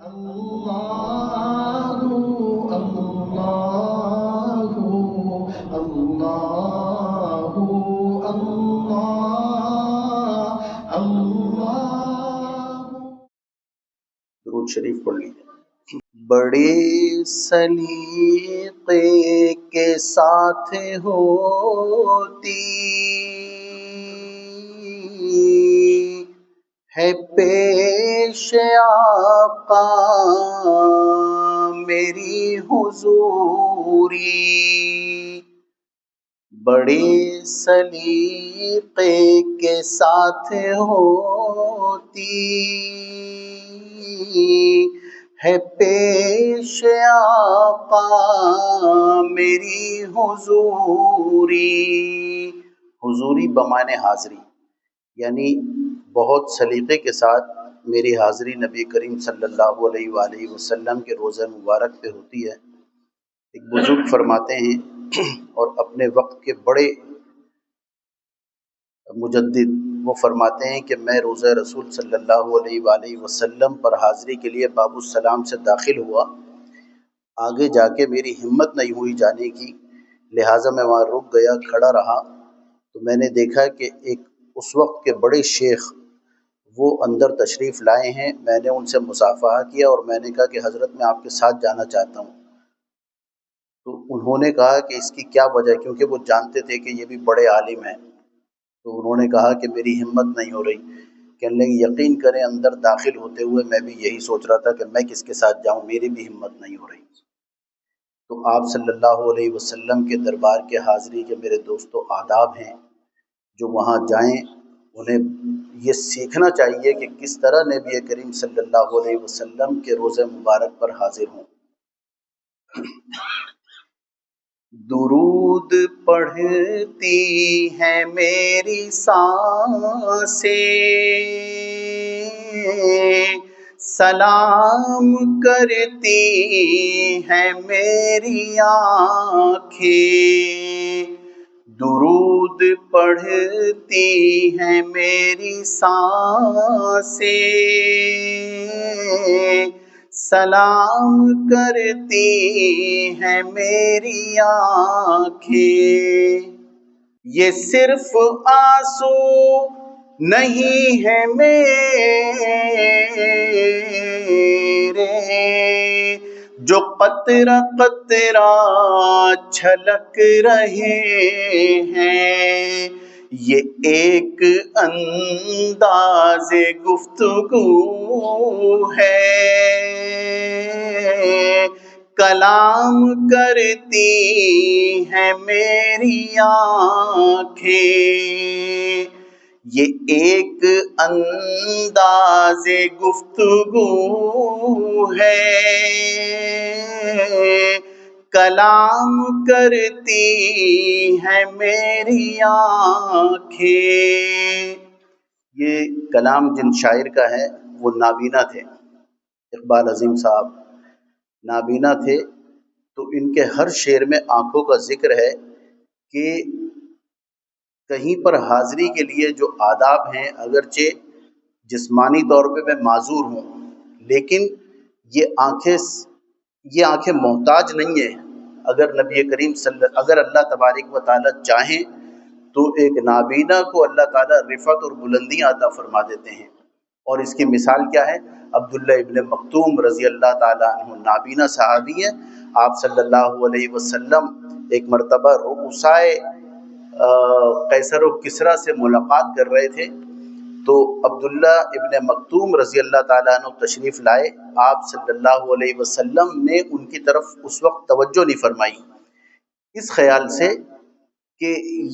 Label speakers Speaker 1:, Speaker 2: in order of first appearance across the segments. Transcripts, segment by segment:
Speaker 1: Allahu Allahu Allahu Allah Allah. درود شریف پڑھ لیجیے. بڑے سلیقے کے ساتھ ہوتی ہے پیش آقا میری حضوری. بڑے سلیقے کے ساتھ ہوتی ہے پیش آقا میری حضوری. حضوری بمعنی حاضری، یعنی بہت سلیقے کے ساتھ میری حاضری نبی کریم صلی اللہ علیہ وآلہ وسلم کے روزہ مبارک پہ ہوتی ہے. ایک بزرگ فرماتے ہیں اور اپنے وقت کے بڑے مجدد، وہ فرماتے ہیں کہ میں روزہ رسول صلی اللہ علیہ وآلہ وسلم پر حاضری کے لیے باب السلام سے داخل ہوا. آگے جا کے میری ہمت نہیں ہوئی جانے کی، لہٰذا میں وہاں رک گیا، کھڑا رہا. تو میں نے دیکھا کہ ایک اس وقت کے بڑے شیخ وہ اندر تشریف لائے ہیں. میں نے ان سے مصافحہ کیا اور میں نے کہا کہ حضرت میں آپ کے ساتھ جانا چاہتا ہوں. تو انہوں نے کہا کہ اس کی کیا وجہ ہے، کیونکہ وہ جانتے تھے کہ یہ بھی بڑے عالم ہیں. تو انہوں نے کہا کہ میری ہمت نہیں ہو رہی. کہنے لگے یقین کریں اندر داخل ہوتے ہوئے میں بھی یہی سوچ رہا تھا کہ میں کس کے ساتھ جاؤں، میری بھی ہمت نہیں ہو رہی. تو آپ صلی اللہ علیہ وسلم کے دربار کے حاضری کے میرے دوستو آداب ہیں، جو وہاں جائیں انہیں یہ سیکھنا چاہیے کہ کس طرح نبی کریم صلی اللہ علیہ وسلم کے روزہ مبارک پر حاضر ہوں. درود پڑھتی ہیں میری سانسیں، سلام کرتی ہیں میری آنکھیں. درود پڑھتی ہیں میری سانسیں، سلام کرتی ہیں میری آنکھیں. یہ صرف آنسو نہیں ہے میرے جو قطرہ قطرہ چھلک رہے ہیں. یہ ایک انداز گفتگو ہے، کلام کرتی ہیں میری آنکھیں. یہ ایک انداز گفتگو ہے، کلام کرتی ہیں میری آنکھیں. یہ کلام جن شاعر کا ہے وہ نابینا تھے، اقبال عظیم صاحب نابینا تھے. تو ان کے ہر شعر میں آنکھوں کا ذکر ہے کہ کہیں پر حاضری کے لیے جو آداب ہیں، اگرچہ جسمانی طور پہ میں معذور ہوں لیکن یہ آنکھیں محتاج نہیں ہیں. اگر نبی کریم اگر اللہ تبارک و تعالیٰ چاہیں تو ایک نابینا کو اللہ تعالیٰ رفعت اور بلندیاں عطا فرما دیتے ہیں. اور اس کی مثال کیا ہے؟ عبداللہ ابن مکتوم رضی اللہ تعالیٰ عنہ نابینا صحابی ہیں. آپ صلی اللہ علیہ وسلم ایک مرتبہ رؤسائے قیصر و کسریٰ سے ملاقات کر رہے تھے. تو عبداللہ ابن مکتوم رضی اللہ تعالیٰ عنہ تشریف لائے. آپ صلی اللہ علیہ وسلم نے ان کی طرف اس وقت توجہ نہیں فرمائی، اس خیال سے کہ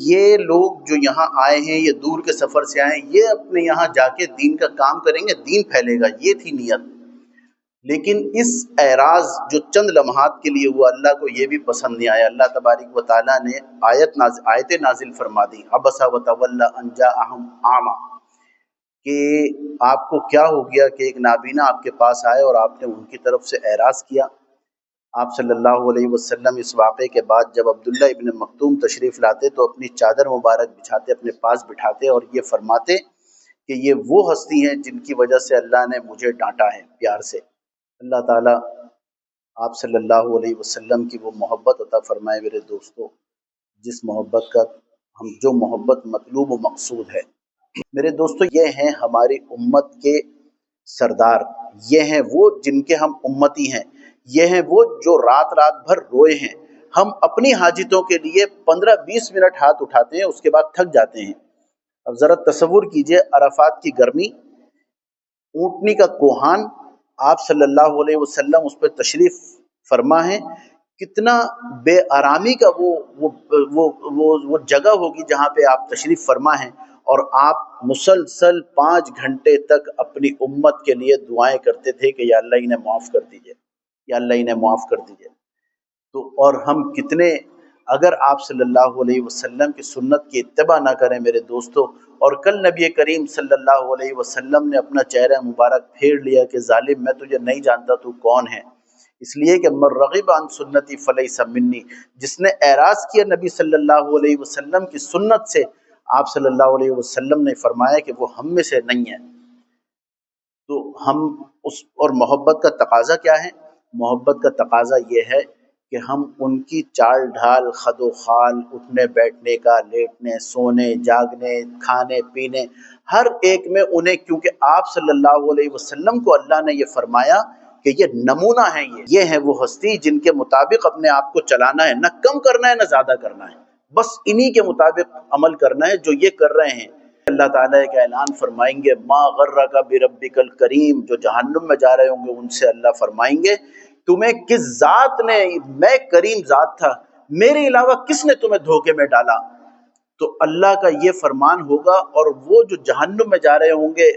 Speaker 1: یہ لوگ جو یہاں آئے ہیں، یہ دور کے سفر سے آئے ہیں، یہ اپنے یہاں جا کے دین کا کام کریں گے، دین پھیلے گا، یہ تھی نیت. لیکن اس اعراض جو چند لمحات کے لیے ہوا، اللہ کو یہ بھی پسند نہیں آیا. اللہ تبارک و تعالیٰ نے آیت نازل فرما دی، عبس وتولی ان جاءہم اعمی، کہ آپ کو کیا ہو گیا کہ ایک نابینا آپ کے پاس آئے اور آپ نے ان کی طرف سے اعراض کیا. آپ صلی اللہ علیہ وسلم اس واقعے کے بعد جب عبداللہ ابن مکتوم تشریف لاتے تو اپنی چادر مبارک بچھاتے، اپنے پاس بٹھاتے اور یہ فرماتے کہ یہ وہ ہستی ہیں جن کی وجہ سے اللہ نے مجھے ڈانٹا ہے پیار سے. اللہ تعالیٰ آپ صلی اللہ علیہ وسلم کی وہ محبت عطا فرمائے میرے دوستو، جس محبت کا جو محبت مطلوب و مقصود ہے۔ میرے دوستو، یہ ہیں ہماری امت کے سردار، یہ ہیں وہ جن کے ہم امتی ہیں، یہ ہیں وہ جو رات رات بھر روئے ہیں۔ ہم اپنی حاجتوں کے لیے 15-20 منٹ ہاتھ اٹھاتے ہیں، اس کے بعد تھک جاتے ہیں۔ اب ذرا تصور کیجئے عرفات کی گرمی، اونٹنی کا کوہان، آپ صلی اللہ علیہ وسلم اس پہ تشریف فرما ہے، کتنا بے آرامی کا وہ جگہ ہوگی جہاں پہ آپ تشریف فرما ہیں، اور آپ مسلسل 5 گھنٹے تک اپنی امت کے لیے دعائیں کرتے تھے کہ یا اللہ انہیں معاف کر دیجئے، یا اللہ انہیں معاف کر دیجئے۔ تو اور ہم کتنے، اگر آپ صلی اللہ علیہ وسلم کی سنت کی اتباع نہ کریں میرے دوستو، اور کل نبی کریم صلی اللہ علیہ وسلم نے اپنا چہرہ مبارک پھیر لیا کہ ظالم میں تجھے نہیں جانتا تو کون ہے، اس لیے کہ من رغب عن سنتی فلیس منی، جس نے اعراض کیا نبی صلی اللہ علیہ وسلم کی سنت سے، آپ صلی اللہ علیہ وسلم نے فرمایا کہ وہ ہم میں سے نہیں ہے۔ تو ہم اور محبت کا تقاضا کیا ہے؟ محبت کا تقاضا یہ ہے کہ ہم ان کی چال ڈھال، خد و خال، اٹھنے بیٹھنے کا، لیٹنے سونے جاگنے، کھانے پینے، ہر ایک میں انہیں، کیونکہ آپ صلی اللہ علیہ وسلم کو اللہ نے یہ فرمایا کہ یہ نمونہ ہیں، یہ ہیں وہ ہستی جن کے مطابق اپنے آپ کو چلانا ہے، نہ کم کرنا ہے نہ زیادہ کرنا ہے، بس انہی کے مطابق عمل کرنا ہے جو یہ کر رہے ہیں۔ اللہ تعالیٰ ایک اعلان فرمائیں گے، ما غرک بربک الکریم، جو جہنم میں جا رہے ہوں گے ان سے اللہ فرمائیں گے تمہیں کس ذات نے، میں کریم ذات تھا، میرے علاوہ کس نے تمہیں دھوکے میں ڈالا؟ تو اللہ کا یہ فرمان ہوگا، اور وہ جو جہنم میں جا رہے ہوں گے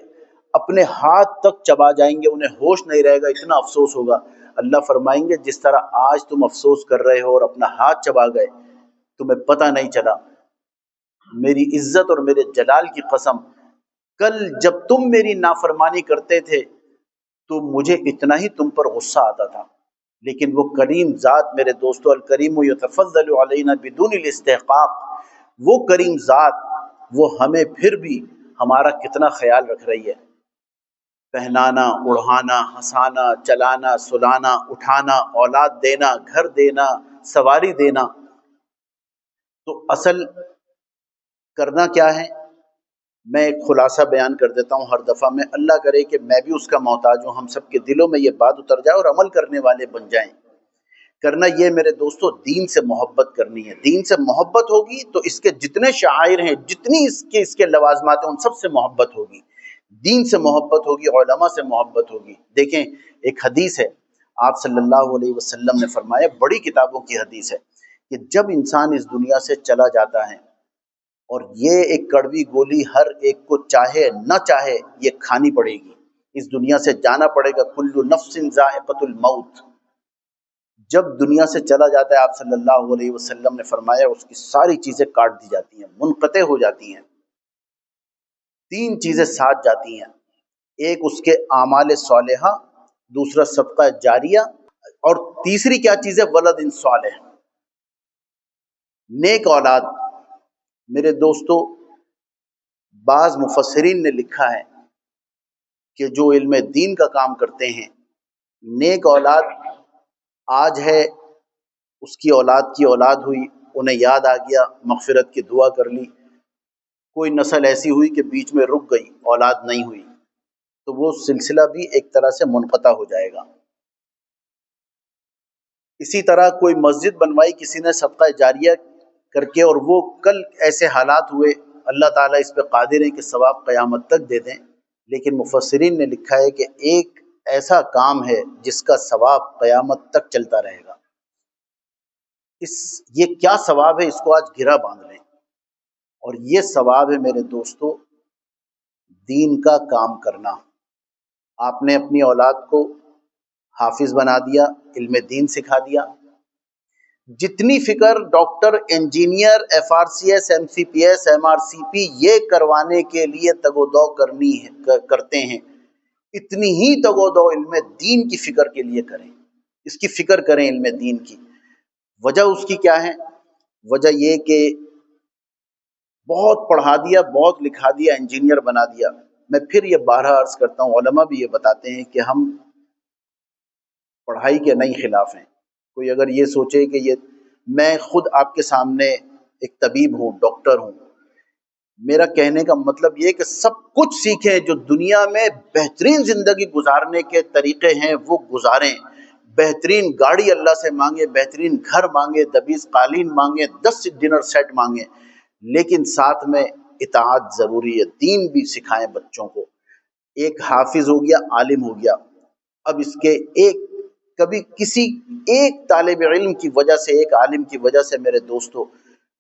Speaker 1: اپنے ہاتھ تک چبا جائیں گے، انہیں ہوش نہیں رہے گا، اتنا افسوس ہوگا۔ اللہ فرمائیں گے جس طرح آج تم افسوس کر رہے ہو اور اپنا ہاتھ چبا گئے، تمہیں پتہ نہیں چلا، میری عزت اور میرے جلال کی قسم، کل جب تم میری نافرمانی کرتے تھے تو مجھے اتنا ہی تم پر غصہ آتا تھا، لیکن وہ کریم ذات میرے دوستو، الکریم یتفضل علینا بدون الاستحقاق، وہ کریم ذات وہ ہمیں پھر بھی ہمارا کتنا خیال رکھ رہی ہے، پہنانا، اڑھانا، ہنسانا، چلانا، سلانا، اٹھانا، اولاد دینا، گھر دینا، سواری دینا۔ تو اصل کرنا کیا ہے؟ میں ایک خلاصہ بیان کر دیتا ہوں ہر دفعہ میں، اللہ کرے کہ میں بھی اس کا محتاج ہوں، ہم سب کے دلوں میں یہ بات اتر جائے اور عمل کرنے والے بن جائیں۔ کرنا یہ میرے دوستو، دین سے محبت کرنی ہے۔ دین سے محبت ہوگی تو اس کے جتنے شعائر ہیں، جتنی اس کے لوازمات ہیں، ان سب سے محبت ہوگی۔ دین سے محبت ہوگی، علماء سے محبت ہوگی۔ دیکھیں ایک حدیث ہے، آپ صلی اللہ علیہ وسلم نے فرمایا، بڑی کتابوں کی حدیث ہے، کہ جب انسان اس دنیا سے چلا جاتا ہے، اور یہ ایک کڑوی گولی ہر ایک کو چاہے نہ چاہے یہ کھانی پڑے گی، اس دنیا سے جانا پڑے گا، کل نفس ذائقۃ الموت۔ جب دنیا سے چلا جاتا ہے، آپ صلی اللہ علیہ وسلم نے فرمایا اس کی ساری چیزیں کاٹ دی جاتی ہیں، منقطع ہو جاتی ہیں۔ 3 چیزیں ساتھ جاتی ہیں، ایک اس کے اعمال صالحہ، دوسرا صدقہ جاریہ، اور تیسری کیا چیز ہے؟ ولد صالح، نیک اولاد۔ میرے دوستو، بعض مفسرین نے لکھا ہے کہ جو علم دین کا کام کرتے ہیں، نیک اولاد آج ہے، اس کی اولاد کی اولاد ہوئی، انہیں یاد آ گیا، مغفرت کی دعا کر لی، کوئی نسل ایسی ہوئی کہ بیچ میں رک گئی، اولاد نہیں ہوئی، تو وہ سلسلہ بھی ایک طرح سے منقطع ہو جائے گا۔ اسی طرح کوئی مسجد بنوائی کسی نے صدقہ جاریہ کر کے، اور وہ کل ایسے حالات ہوئے، اللہ تعالیٰ اس پہ قادر ہے کہ ثواب قیامت تک دے دیں، لیکن مفسرین نے لکھا ہے کہ ایک ایسا کام ہے جس کا ثواب قیامت تک چلتا رہے گا۔ یہ کیا ثواب ہے، اس کو آج گرہ باندھ لیں، اور یہ ثواب ہے میرے دوستو، دین کا کام کرنا۔ آپ نے اپنی اولاد کو حافظ بنا دیا، علم دین سکھا دیا، جتنی فکر doctor, engineer, F R C S, M C P S, M R C P یہ کروانے کے لیے تگ و دو کرتے ہیں، اتنی ہی تگ و دو علم دین کی فکر کے لیے کریں، اس کی فکر کریں علم دین کی۔ وجہ اس کی کیا ہے؟ وجہ یہ کہ بہت پڑھا دیا، بہت لکھا دیا، انجینئر بنا دیا۔ میں پھر یہ بارہا عرض کرتا ہوں، علماء بھی یہ بتاتے ہیں کہ ہم پڑھائی کے نہیں خلاف ہیں. کوئی اگر یہ سوچے کہ یہ میں خود آپ کے سامنے ایک طبیب ہوں، ڈاکٹر ہوں، میرا کہنے کا مطلب یہ کہ سب کچھ سیکھیں، جو دنیا میں بہترین زندگی گزارنے کے طریقے ہیں وہ گزاریں. بہترین گاڑی اللہ سے مانگے، بہترین گھر مانگے، 20 قالین مانگے، 10 ڈنر سیٹ مانگے، لیکن ساتھ میں اطاعت ضروری ہے. دین بھی سکھائیں بچوں کو. ایک حافظ ہو گیا، عالم ہو گیا، اب اس کے کبھی کسی ایک طالب علم کی وجہ سے، ایک عالم کی وجہ سے میرے دوستو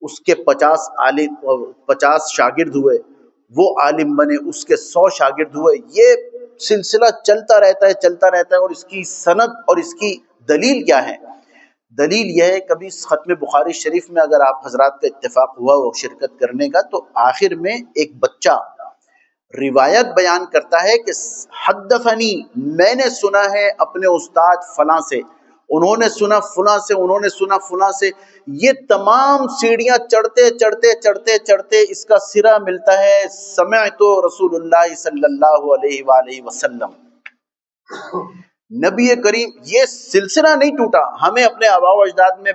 Speaker 1: اس کے 50 شاگرد ہوئے، وہ عالم بنے، اس کے 100 شاگرد ہوئے. یہ سلسلہ چلتا رہتا ہے. اور اس کی سند اور اس کی دلیل کیا ہے؟ دلیل یہ ہے، کبھی ختم بخاری شریف میں اگر آپ حضرات کا اتفاق ہوا ہو شرکت کرنے کا، تو آخر میں ایک بچہ روایت بیان کرتا ہے کہ حدثنی، میں نے سنا ہے اپنے استاد فلاں سے، انہوں نے سنا فلاں سے، انہوں نے سنا فلاں سے. یہ تمام سیڑھیاں چڑھتے اس کا سرا ملتا ہے سمعت رسول اللہ صلی اللہ علیہ وآلہ وسلم. نبی کریم، یہ سلسلہ نہیں ٹوٹا. ہمیں اپنے آباء و اجداد میں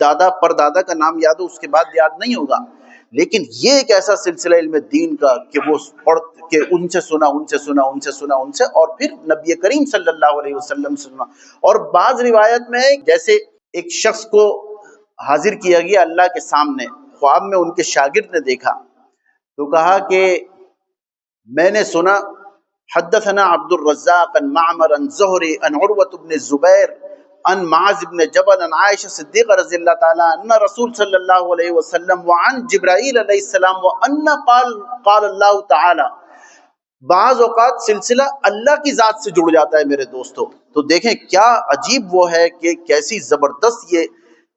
Speaker 1: دادا پر دادا کا نام یاد ہو، اس کے بعد یاد نہیں ہوگا، لیکن یہ ایک ایسا سلسلہ علم دین کا کہ وہ کہ ان سے سنا، اور پھر نبی کریم صلی اللہ علیہ وسلم سے سنا. اور بعض روایت میں جیسے ایک شخص کو حاضر کیا گیا اللہ کے سامنے، خواب میں ان کے شاگرد نے دیکھا تو کہا کہ میں نے سنا حدثنا عبد الرزاق عن معمر عن زہری عن عروۃ بن الزبیر عن معاذ بن جبل عن عائشہ صدیقہ رضی اللہ تعالی عنہ رسول صلی اللہ علیہ وسلم وعن جبرائیل علیہ السلام وان قال اللہ تعالی. بعض اوقات سلسلہ اللہ کی ذات سے جڑ جاتا ہے میرے دوستو. تو دیکھیں کیا عجیب وہ ہے کہ کیسی زبردست یہ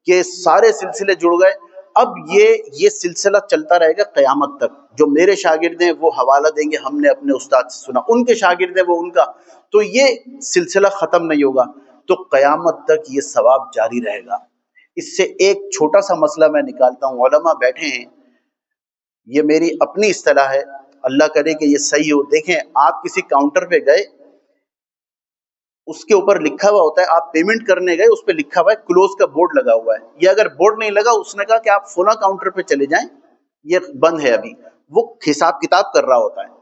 Speaker 1: کہ سارے سلسلے جڑ گئے. اب یہ سلسلہ چلتا رہے گا قیامت تک. جو میرے شاگرد ہیں وہ حوالہ دیں گے ہم نے اپنے استاد سے سنا، ان کے شاگرد ہیں وہ ان کا، تو یہ سلسلہ ختم نہیں ہوگا. تو قیامت تک یہ ثواب جاری رہے گا. اس سے ایک چھوٹا سا مسئلہ میں نکالتا ہوں. علماء بیٹھے ہیں، یہ میری اپنی اصطلاح ہے، اللہ کرے کہ یہ صحیح ہو. دیکھیں آپ کسی کاؤنٹر پہ گئے، اس کے اوپر لکھا ہوا ہوتا ہے، آپ پیمنٹ کرنے گئے، اس پہ لکھا ہوا ہے کلوز کا بورڈ لگا ہوا ہے. یہ اگر بورڈ نہیں لگا، اس نے کہا کہ آپ فلاں کاؤنٹر پہ چلے جائیں، یہ بند ہے ابھی. وہ حساب کتاب کر رہا ہوتا ہے.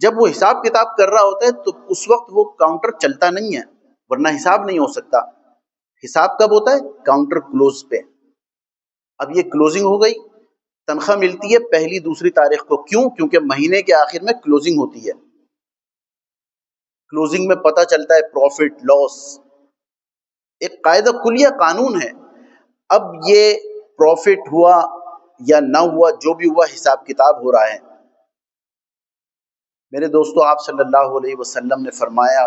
Speaker 1: جب وہ حساب کتاب کر رہا ہوتا ہے تو اس وقت وہ کاؤنٹر چلتا نہیں ہے، ورنہ حساب نہیں ہو سکتا. حساب کب ہوتا ہے؟ کاؤنٹر کلوز پہ. اب یہ کلوزنگ ہو گئی، تنخواہ ملتی ہے پہلی دوسری تاریخ کو. کیوں؟ کیونکہ مہینے کے آخر میں کلوزنگ ہوتی ہے. کلوزنگ میں پتہ چلتا ہے پروفٹ لاس، ایک قاعدہ کلیہ قانون ہے. اب یہ پروفٹ ہوا یا نہ ہوا، جو بھی ہوا حساب کتاب ہو رہا ہے. میرے دوستو آپ صلی اللہ علیہ وسلم نے فرمایا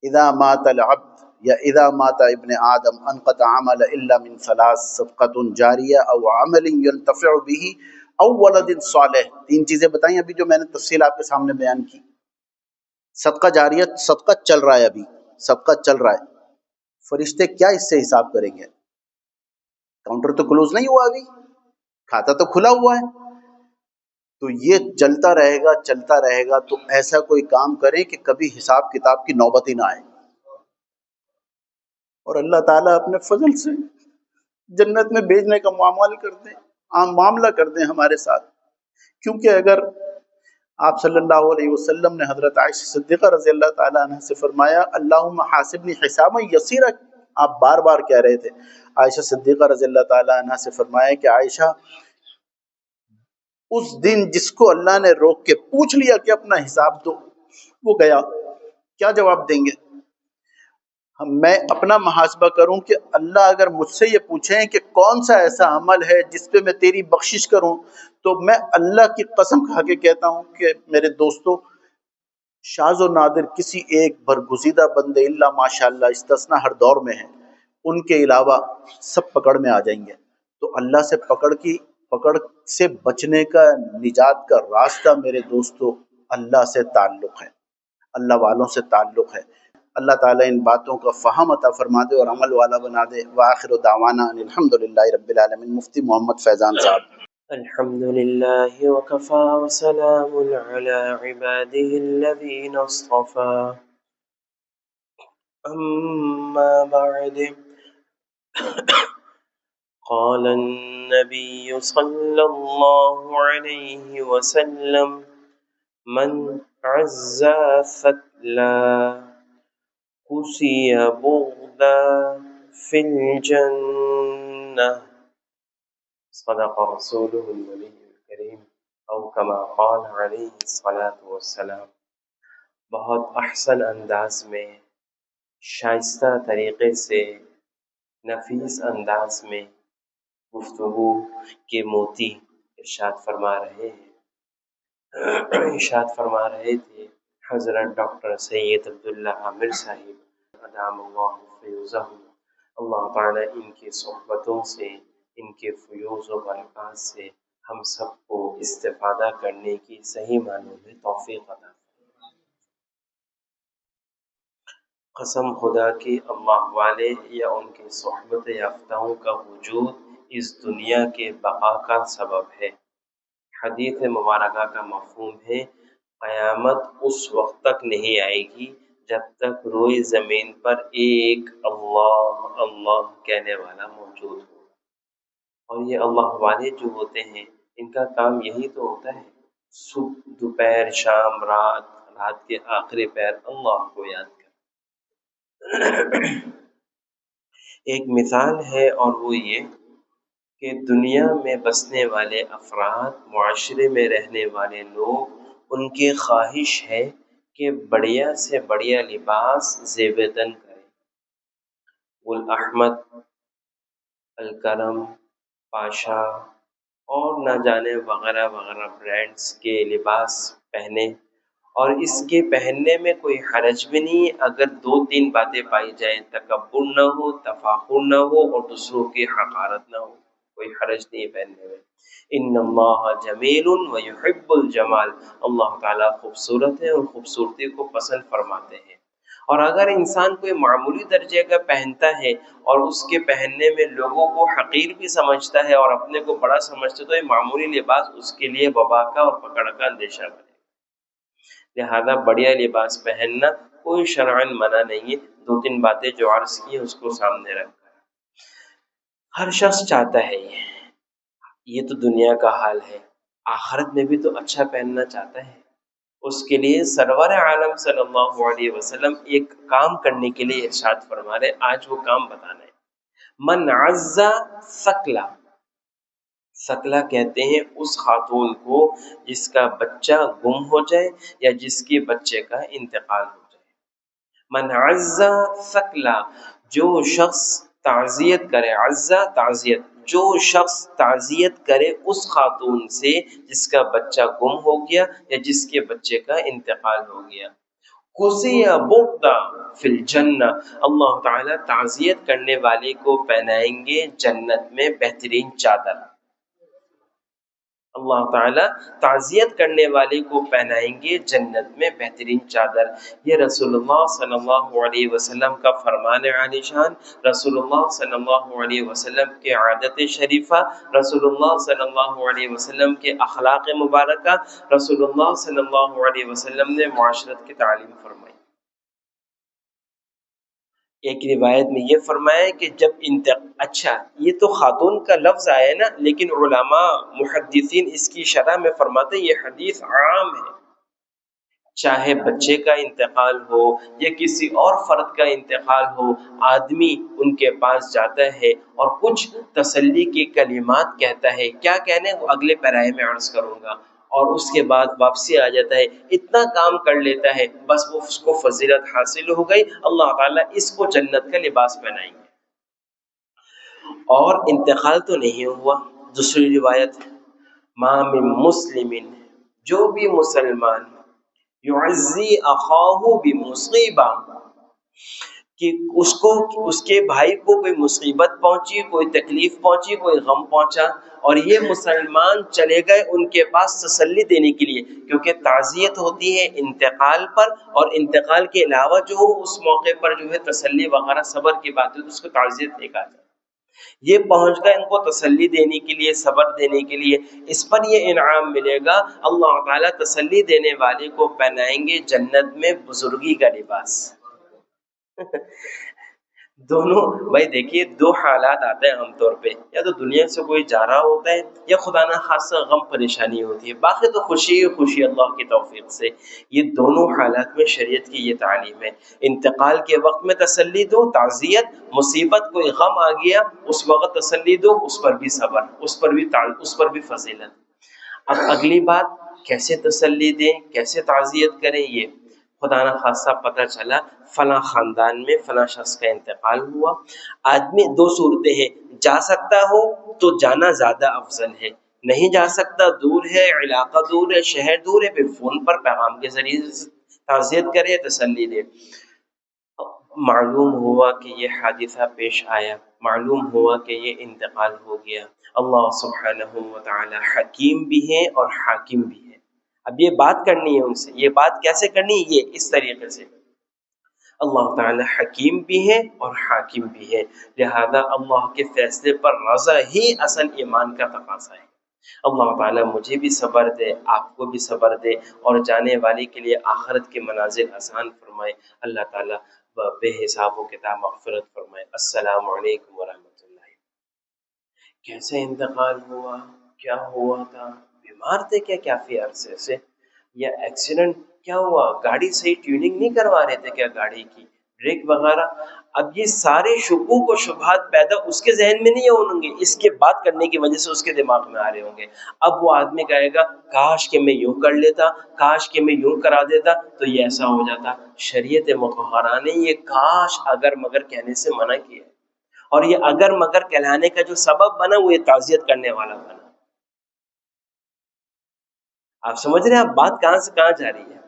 Speaker 1: اذا مات العبد یا اذا مات ابن آدم انقطع عمل الا من ثلاث صدقۃ جاریہ او عمل ينتفع به او ولد صالح. 3 چیزیں بتائیں ابھی جو میں نے تفصیل آپ کے سامنے بیان کی. صدقہ جاریہ، صدقہ چل رہا ہے، ابھی صدقہ چل رہا ہے. فرشتے کیا اس سے حساب کریں گے؟ کاؤنٹر تو کلوز نہیں ہوا، ابھی کھاتا تو کھلا ہوا ہے. تو یہ چلتا رہے گا. تو ایسا کوئی کام کریں کہ کبھی حساب کتاب کی نوبت ہی نہ آئے، اور اللہ تعالیٰ اپنے فضل سے جنت میں بھیجنے کا معاملہ کر دیں ہمارے ساتھ. کیونکہ اگر آپ صلی اللہ علیہ وسلم نے حضرت عائشہ صدیقہ رضی اللہ تعالیٰ عنہ سے فرمایا اللہم حاسبنی حسابا یسیرا، آپ بار بار کہہ رہے تھے. عائشہ صدیقہ رضی اللہ تعالیٰ عنہ سے فرمایا کہ عائشہ، اس دن جس کو اللہ نے روک کے پوچھ لیا کہ اپنا حساب دو، وہ گیا، کیا جواب دیں گے؟ میں اپنا محاسبہ کروں کہ اللہ اگر مجھ سے یہ پوچھیں کہ کون سا ایسا عمل ہے جس پہ میں تیری بخشش کروں، تو میں اللہ کی قسم کھا کے کہتا ہوں کہ میرے دوستو، شاذ و نادر کسی ایک برگزیدہ بندے الا ماشاءاللہ استثناء ہر دور میں ہیں، ان کے علاوہ سب پکڑ میں آ جائیں گے. تو اللہ سے پکڑ سے بچنے کا، نجات کا راستہ میرے دوستو اللہ سے تعلق ہے، اللہ والوں سے تعلق ہے. اللہ تعالیٰ ان باتوں کا فہم عطا فرما دے اور عمل والا بنا دے. وآخر دعوانا ان الحمدللہ رب العالمین. مفتی محمد فیضان صاحب.
Speaker 2: الحمد لله وكفى وسلام على عباده الذين اصطفى. أما بعد قال النبي صلى الله عليه وسلم من عزى ثقلا كسي بغدا في الجنة صدق رسوله النبي الكريم او كما قال علیہ الصلاۃ والسلام. بہت احسن انداز میں، شائستہ طریقے سے، نفیس انداز میں گفتگو کے موتی ارشاد فرما رہے تھے حضرت ڈاکٹر سید عبداللہ عامر صاحب ادام اللہ فیوزہ. اللہ تعالیٰ ان کی صحبتوں سے، ان کے فیوز و برکات سے ہم سب کو استفادہ کرنے کی صحیح معنوں میں توفیق عطا فرمائے. قسم خدا کی اللہ والے یا ان کی صحبت یافتہوں کا وجود اس دنیا کے بقا کا سبب ہے. حدیث مبارکہ کا مفہوم ہے قیامت اس وقت تک نہیں آئے گی جب تک روئے زمین پر ایک اللہ اللہ کہنے والا موجود ہو. اور یہ اللہ والے جو ہوتے ہیں ان کا کام یہی تو ہوتا ہے، صبح دوپہر شام رات کے آخری پہر اللہ کو یاد کر. ایک مثال ہے اور وہ یہ کہ دنیا میں بسنے والے افراد، معاشرے میں رہنے والے لوگ، ان کی خواہش ہے کہ بڑھیا سے بڑھیا لباس زیب تن کریں. گل احمد، الکرم، پاشا اور نہ جانے وغیرہ وغیرہ برانڈز کے لباس پہنے، اور اس کے پہننے میں کوئی حرج بھی نہیں اگر 2-3 باتیں پائی جائیں، تکبر نہ ہو، تفاخر نہ ہو اور دوسروں کی حقارت نہ ہو. کوئی حرج نہیں پہننے میں. ان اللہ جمیل ویحب الجمال، اللہ تعالیٰ خوبصورت ہے اور خوبصورتی کو پسند فرماتے ہیں. اور اگر انسان کوئی معمولی درجے کا پہنتا ہے اور اس کے پہننے میں لوگوں کو حقیر بھی سمجھتا ہے اور اپنے کو بڑا سمجھتا ہے تو یہ معمولی لباس اس کے لیے وبا کا اور پکڑ کا اندیشہ بنے. لہذا بڑھیا لباس پہننا کوئی شرعاً منع نہیں ہے. 2-3 باتیں جو عرض کی اس کو سامنے رکھ کر ہر شخص چاہتا ہے یہ تو دنیا کا حال ہے، آخرت میں بھی تو اچھا پہننا چاہتا ہے. اس کے لیے سرور عالم صلی اللہ علیہ وسلم ایک کام کرنے کے لیے ارشاد فرما رہے. آج وہ کام بتانا ہے. من عزا ثقلا، ثقلا کہتے ہیں اس خاتون کو جس کا بچہ گم ہو جائے یا جس کے بچے کا انتقال ہو جائے. من عزا ثقلا، جو شخص تعزیت کرے، عزا تعزیت، جو شخص تعزیت کرے اس خاتون سے جس کا بچہ گم ہو گیا یا جس کے بچے کا انتقال ہو گیا. کسی بغدا فی الجنہ، اللہ تعالیٰ تعزیت کرنے والے کو پہنائیں گے جنت میں بہترین چادر. اللہ تعالیٰ تعزیت کرنے والے کو پہنائیں گے جنت میں بہترین چادر. یہ رسول اللہ صلی اللہ علیہ وسلم کا فرمان عالی شان، رسول اللہ صلی اللہ علیہ وسلم کے عادت شریفہ، رسول اللہ صلی اللہ علیہ وسلم کے اخلاق مبارکہ، رسول اللہ صلی اللہ علیہ وسلم نے معاشرت کی تعلیم فرمائی. ایک روایت میں یہ فرمایا کہ جب اچھا یہ تو خاتون کا لفظ آیا نا، لیکن علماء محدثین اس کی شرح میں فرماتے یہ حدیث عام ہے. چاہے بچے کا انتقال ہو یا کسی اور فرد کا انتقال ہو، آدمی ان کے پاس جاتا ہے اور کچھ تسلی کے کلمات کہتا ہے. کیا کہنے وہ اگلے پیرائے میں عرض کروں گا. اور اس کے بعد واپسی آ جاتا ہے، اتنا کام کر لیتا ہے بس وہ اس کو فضیلت حاصل ہو گئی. اللہ تعالیٰ اس کو جنت کا لباس پہنائیں گے. اور انتقال تو نہیں ہوا. دوسری روایت ہے ما من مسلم، جو بھی مسلمان یعزی اخاہ بمصیبہ، کہ اس کے بھائی کو کوئی مصیبت پہنچی، کوئی تکلیف پہنچی، کوئی غم پہنچا اور یہ مسلمان چلے گئے ان کے پاس تسلی دینے کے لیے، کیونکہ تعزیت ہوتی ہے انتقال پر، اور انتقال کے علاوہ جو اس موقع پر جو ہے تسلی وغیرہ صبر کی بات ہے تو اس کو تعزیت نہیں کہا جاتا. یہ پہنچ گئے ان کو تسلی دینے کے لیے، صبر دینے کے لیے، اس پر یہ انعام ملے گا. اللہ تعالیٰ تسلی دینے والے کو پہنائیں گے جنت میں بزرگی کا لباس. دونوں بھائی دیکھیے، دو حالات آتے ہیں عام طور پہ، یا تو دنیا سے کوئی جا رہا ہوتا ہے یا خدا نہ خاصا غم پریشانی ہوتی ہے، باقی تو خوشی ہی خوشی اللہ کی توفیق سے۔ یہ دونوں حالات میں شریعت کی یہ تعلیم ہے۔ انتقال کے وقت میں تسلی دو، تعزیت، مصیبت کوئی غم آ گیا اس وقت تسلی دو، اس پر بھی صبر، اس پر بھی فضیلت۔ اب اگلی بات، کیسے تسلی دیں، کیسے تعزیت کریں، یہ خدا نہ خاصہ پتہ چلا فلاں خاندان میں فلاں شخص کا انتقال ہوا۔ آدمی دو صورتیں ہیں، جا سکتا ہو تو جانا زیادہ افضل ہے، نہیں جا سکتا، دور ہے، علاقہ دور ہے، شہر دور ہے، پھر فون پر پیغام کے ذریعے تعزیت کرے، تسلی دے۔ معلوم ہوا کہ یہ حادثہ پیش آیا، معلوم ہوا کہ یہ انتقال ہو گیا، اللہ سبحانہ و تعالی حکیم بھی ہے اور حاکم بھی ہے۔ اب یہ بات کرنی ہے ان سے، یہ بات کیسے کرنی ہے، یہ اس طریقے سے، اللہ تعالی حکیم بھی ہے اور حاکم بھی ہے، لہذا اللہ کے فیصلے پر رضا ہی اصل ایمان کا تقاضا ہے۔ اللہ تعالیٰ مجھے بھی صبر دے، آپ کو بھی صبر دے، اور جانے والے کے لیے آخرت کے منازل آسان فرمائے۔ اللہ تعالیٰ بے حساب و کتاب مغفرت فرمائے۔ السلام علیکم ورحمۃ اللہ۔ کیسے انتقال ہوا، کیا ہوا تھا، بیمار تھے کیا کافی عرصے سے، یا ایکسیڈنٹ کیا ہوا، گاڑی صحیح ٹیوننگ نہیں کروا رہے تھے کیا گاڑی کی، بریک وغیرہ۔ اب یہ سارے شکوک و شبہات پیدا اس کے ذہن میں نہیں ہوں گے، اس کے بات کرنے کی وجہ سے اس کے دماغ میں آ رہے ہوں گے۔ اب وہ آدمی کہے گا کاش کہ میں یوں کر لیتا، کاش کہ میں یوں کرا دیتا تو یہ ایسا ہو جاتا۔ شریعت مطہرہ نے یہ کاش اگر مگر کہنے سے منع کیا، اور یہ اگر مگر کہلانے کا جو سبب بنا وہ یہ تعزیت کرنے والا بنا۔ آپ سمجھ رہے ہیں آپ بات کہاں سے کہاں جا رہی ہے؟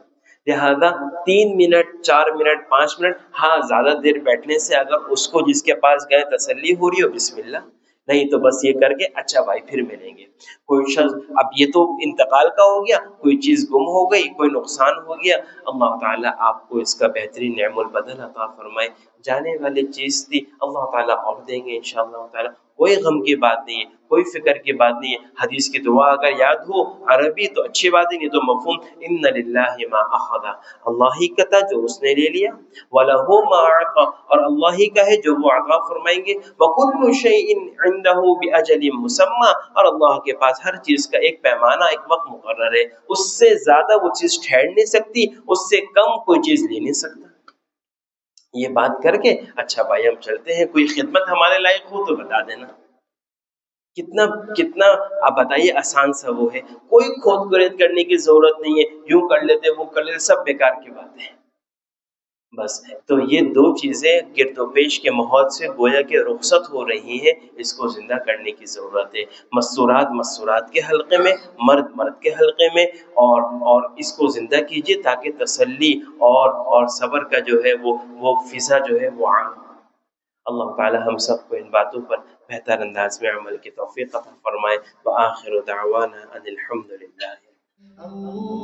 Speaker 2: لہذا 3 منٹ، 4 منٹ، 5 منٹ، ہاں زیادہ دیر بیٹھنے سے اگر اس کو جس کے پاس گئے تسلی ہو رہی ہو، بسم اللہ، نہیں تو بس یہ کر کے اچھا بھائی پھر ملیں گے۔ کوئی شخص، اب یہ تو انتقال کا ہو گیا، کوئی چیز گم ہو گئی، کوئی نقصان ہو گیا، اللہ تعالیٰ آپ کو اس کا بہترین نعم البدل عطا فرمائے۔ جانے والی چیز تھی، اللہ تعالیٰ اور دیں گے انشاءاللہ تعالیٰ۔ کوئی غم کی بات نہیں ہے، کوئی فکر کی بات نہیں ہے۔ حدیث کی دعا اگر یاد ہو عربی تو اچھی بات ہے، نہیں تو مفہوم ان للہ ما اخذ، اللہ ہی کا تھا جو اس نے لے لیا، وَلَهُ مَا أَعْطَى، اور اللہ ہی کا ہے جو وہ عطا فرمائیں گے، وَكُلُّ شَيْءٍ عِندَهُ بِأَجَلٍ مُّسَمًّى، اور اللہ کے پاس ہر چیز کا ایک پیمانہ، ایک وقت مقرر ہے، اس سے زیادہ وہ چیز ٹھہر نہیں سکتی، اس سے کم کوئی چیز لے نہیں سکتا۔ یہ بات کر کے اچھا بھائی ہم چلتے ہیں، کوئی خدمت ہمارے لائق ہو تو بتا دینا۔ کتنا کتنا آپ بتائیے آسان سا وہ ہے، کوئی کھود کرید کرنے کی ضرورت نہیں ہے، یوں کر لیتے وہ کر لیتے، سب بیکار کی باتیں ہیں۔ بس تو یہ دو چیزیں گرد و پیش کے ماحول سے گویا کہ رخصت ہو رہی ہیں، اس کو زندہ کرنے کی ضرورت ہے۔ مستورات مستورات کے حلقے میں، مرد مرد کے حلقے میں، اور اس کو زندہ کیجیے تاکہ تسلی اور صبر کا جو ہے وہ فضا جو ہے وہ عام ہو۔ اللہ تعالی ہم سب کو ان باتوں پر بہتر انداز میں عمل کی توفیق عطا فرمائے۔ وآخر دعوانا ان الحمد للہ۔
Speaker 3: اللہ